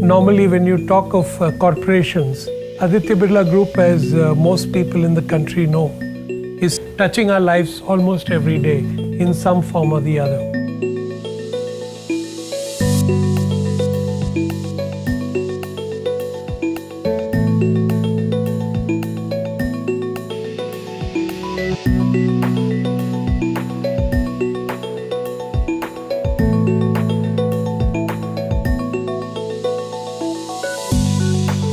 Normally, when you talk of corporations, Aditya Birla Group, as most people in the country know, is touching our lives almost every day in some form or the other.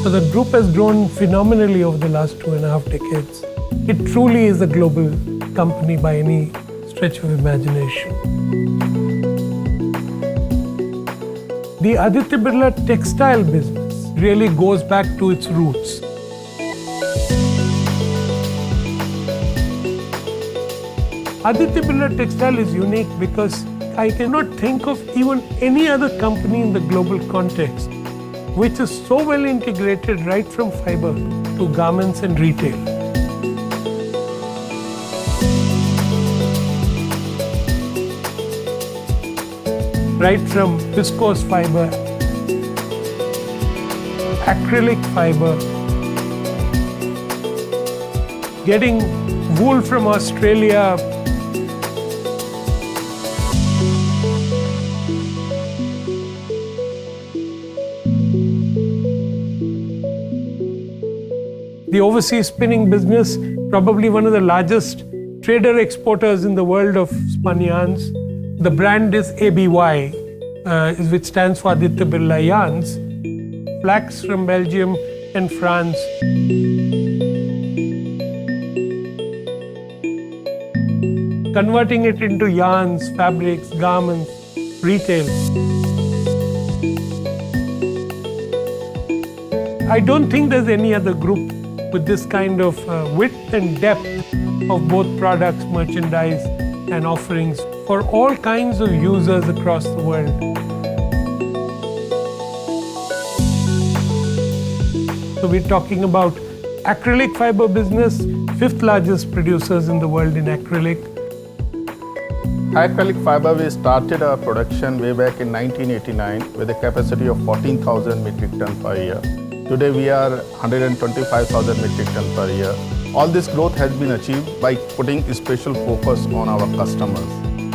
So the group has grown phenomenally over the last 2.5 decades. It truly is a global company by any stretch of imagination. The Aditya Birla textile business really goes back to its roots. Aditya Birla Textile is unique because I cannot think of even any other company in the global context which is so well integrated right from fiber to garments and retail. Right from viscose fiber, acrylic fiber, getting wool from Australia, the overseas spinning business, probably one of the largest trader exporters in the world of spun yarns. The brand is ABY, which stands for Aditya Birla Yarns. Flax from Belgium and France. Converting it into yarns, fabrics, garments, retail. I don't think there's any other group with this kind of width and depth of both products, merchandise, and offerings for all kinds of users across the world. So we're talking about acrylic fiber business, 5th largest producers in the world in acrylic. Acrylic fiber, we started our production way back in 1989 with a capacity of 14,000 metric ton per year. Today we are 125,000 metric ton per year. All this growth has been achieved by putting a special focus on our customers.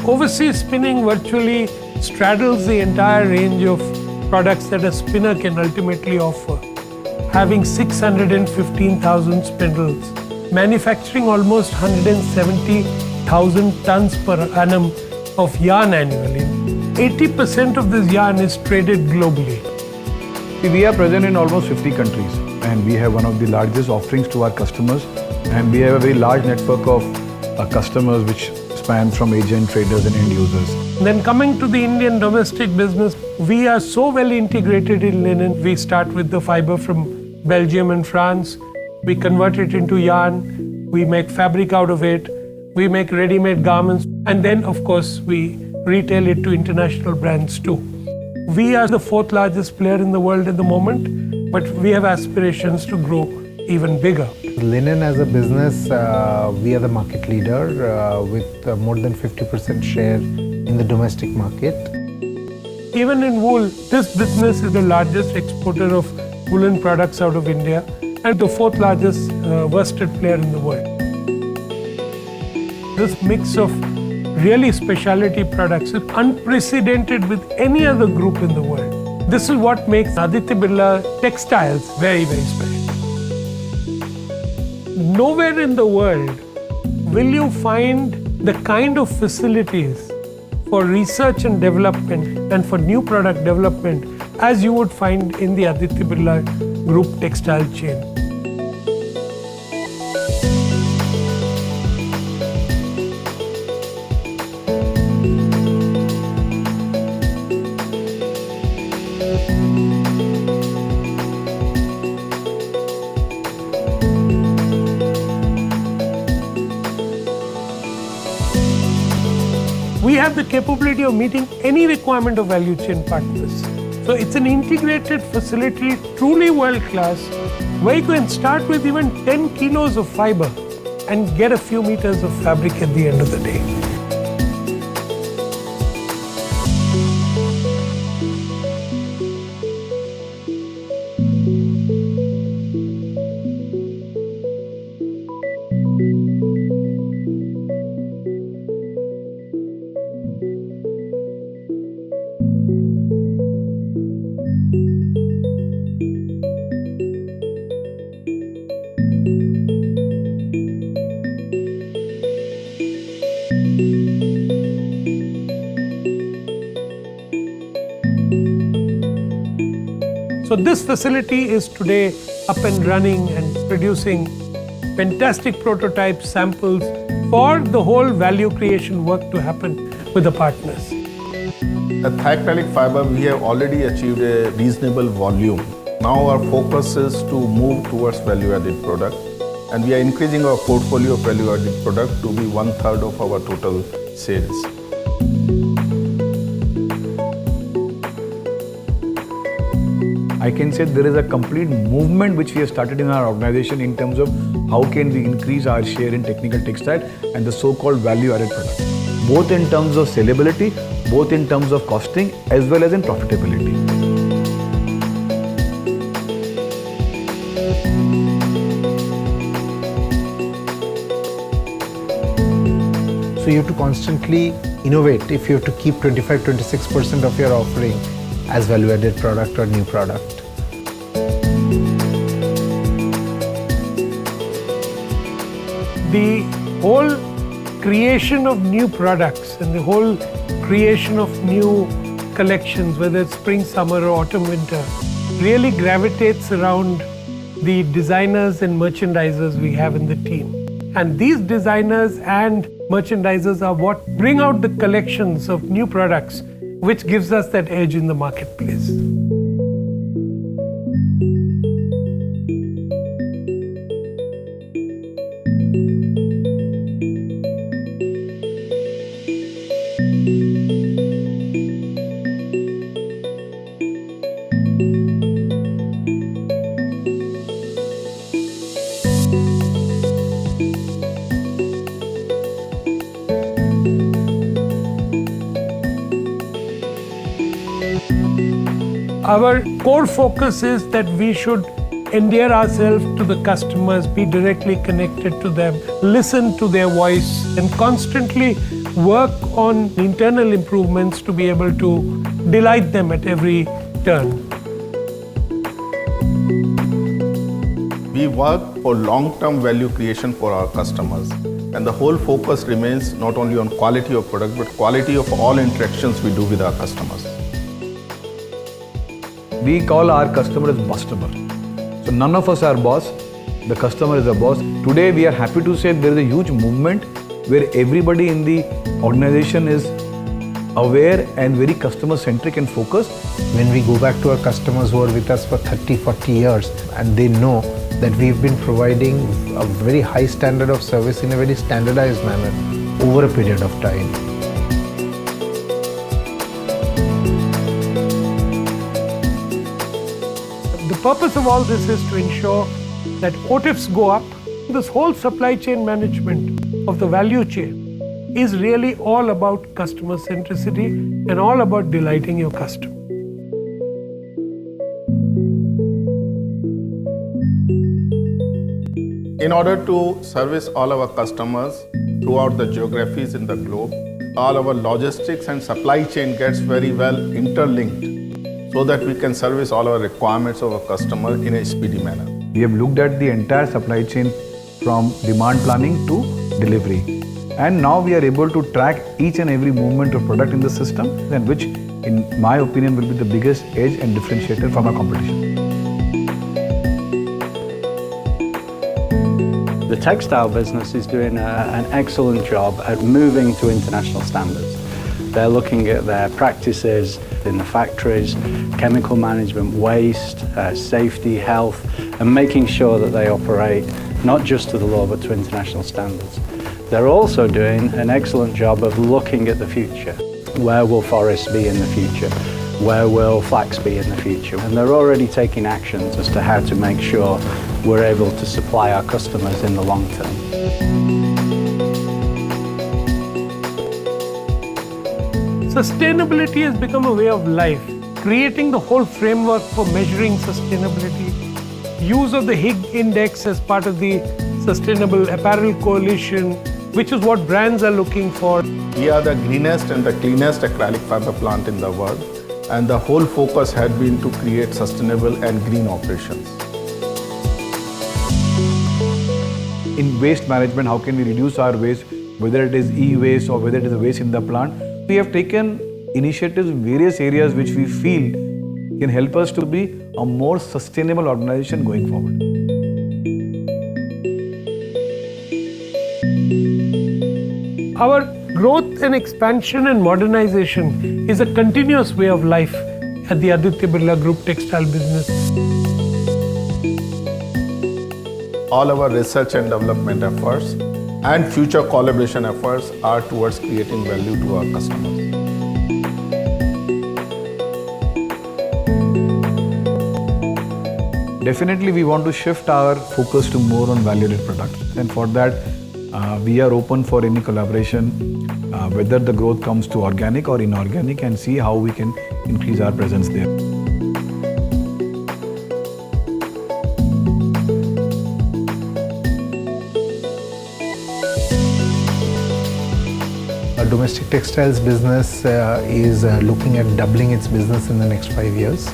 Overseas spinning virtually straddles the entire range of products that a spinner can ultimately offer. Having 615,000 spindles, manufacturing almost 170,000 tons per annum of yarn annually. 80% of this yarn is traded globally. We are present in almost 50 countries and we have one of the largest offerings to our customers, and we have a very large network of customers which span from agent, traders and end users. Then coming to the Indian domestic business, we are so well integrated in linen. We start with the fiber from Belgium and France. We convert it into yarn. We make fabric out of it. We make ready-made garments. And then, of course, we retail it to international brands too. We are the 4th largest player in the world at the moment, but we have aspirations to grow even bigger. Linen as a business, we are the market leader with more than 50% share in the domestic market. Even in wool, this business is the largest exporter of woolen products out of India and the 4th largest worsted player in the world. This mix of really specialty products is unprecedented with any other group in the world. This is what makes Aditya Birla Textiles very, very special. Nowhere in the world will you find the kind of facilities for research and development and for new product development as you would find in the Aditya Birla Group textile chain. We have the capability of meeting any requirement of value chain partners. So it's an integrated facility, truly world-class, where you can start with even 10 kilos of fiber and get a few meters of fabric at the end of the day. So this facility is today up and running and producing fantastic prototype samples for the whole value creation work to happen with the partners. At acrylic fiber, we have already achieved a reasonable volume. Now our focus is to move towards value-added product, and we are increasing our portfolio of value-added product to be 1/3 of our total sales. I can say there is a complete movement which we have started in our organization in terms of how can we increase our share in technical textile and the so-called value-added product, both in terms of sellability, both in terms of costing as well as in profitability. So you have to constantly innovate if you have to keep 25-26% of your offering as value-added product or new product. The whole creation of new products and the whole creation of new collections, whether it's spring, summer or autumn, winter, really gravitates around the designers and merchandisers we have in the team. And these designers and merchandisers are what bring out the collections of new products, which gives us that edge in the marketplace. Our core focus is that we should endear ourselves to the customers, be directly connected to them, listen to their voice, and constantly work on internal improvements to be able to delight them at every turn. We work for long-term value creation for our customers, and the whole focus remains not only on quality of product but quality of all interactions we do with our customers. We call our customer as customer. So none of us are boss, the customer is a boss. Today we are happy to say there is a huge movement where everybody in the organization is aware and very customer centric and focused. When we go back to our customers who are with us for 30-40 years and they know that we've been providing a very high standard of service in a very standardized manner over a period of time. The purpose of all this is to ensure that OTIFs go up. This whole supply chain management of the value chain is really all about customer centricity and all about delighting your customer. In order to service all our customers throughout the geographies in the globe, all our logistics and supply chain gets very well interlinked so that we can service all our requirements of our customer in a speedy manner. We have looked at the entire supply chain from demand planning to delivery. And now we are able to track each and every movement of product in the system, and which in my opinion will be the biggest edge and differentiator from our competition. The textile business is doing an excellent job at moving to international standards. They're looking at their practices in the factories, chemical management, waste, safety, health, and making sure that they operate not just to the law but to international standards. They're also doing an excellent job of looking at the future. Where will forests be in the future? Where will flax be in the future? And they're already taking actions as to how to make sure we're able to supply our customers in the long term. Sustainability has become a way of life. Creating the whole framework for measuring sustainability, use of the Higg Index as part of the Sustainable Apparel Coalition, which is what brands are looking for. We are the greenest and the cleanest acrylic fiber plant in the world, and the whole focus had been to create sustainable and green operations. In waste management, how can we reduce our waste, whether it is e-waste or whether it is a waste in the plant? We have taken initiatives in various areas which we feel can help us to be a more sustainable organization going forward. Our growth and expansion and modernization is a continuous way of life at the Aditya Birla Group textile business. All our research and development efforts and future collaboration efforts are towards creating value to our customers. Definitely, we want to shift our focus to more on value-added products, and for that, we are open for any collaboration, whether the growth comes to organic or inorganic, and see how we can increase our presence there. Our domestic textiles business is looking at doubling its business in the next 5 years.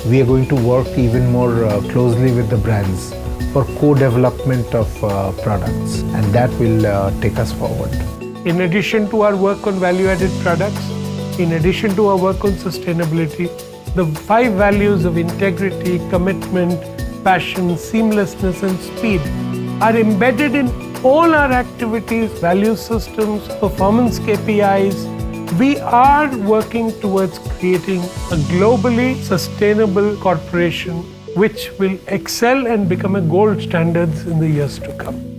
We are going to work even more closely with the brands for co-development of products, and that will take us forward. In addition to our work on value-added products, in addition to our work on sustainability, the 5 values of integrity, commitment, passion, seamlessness and speed are embedded in all our activities, value systems, performance KPIs. We are working towards creating a globally sustainable corporation which will excel and become a gold standard in the years to come.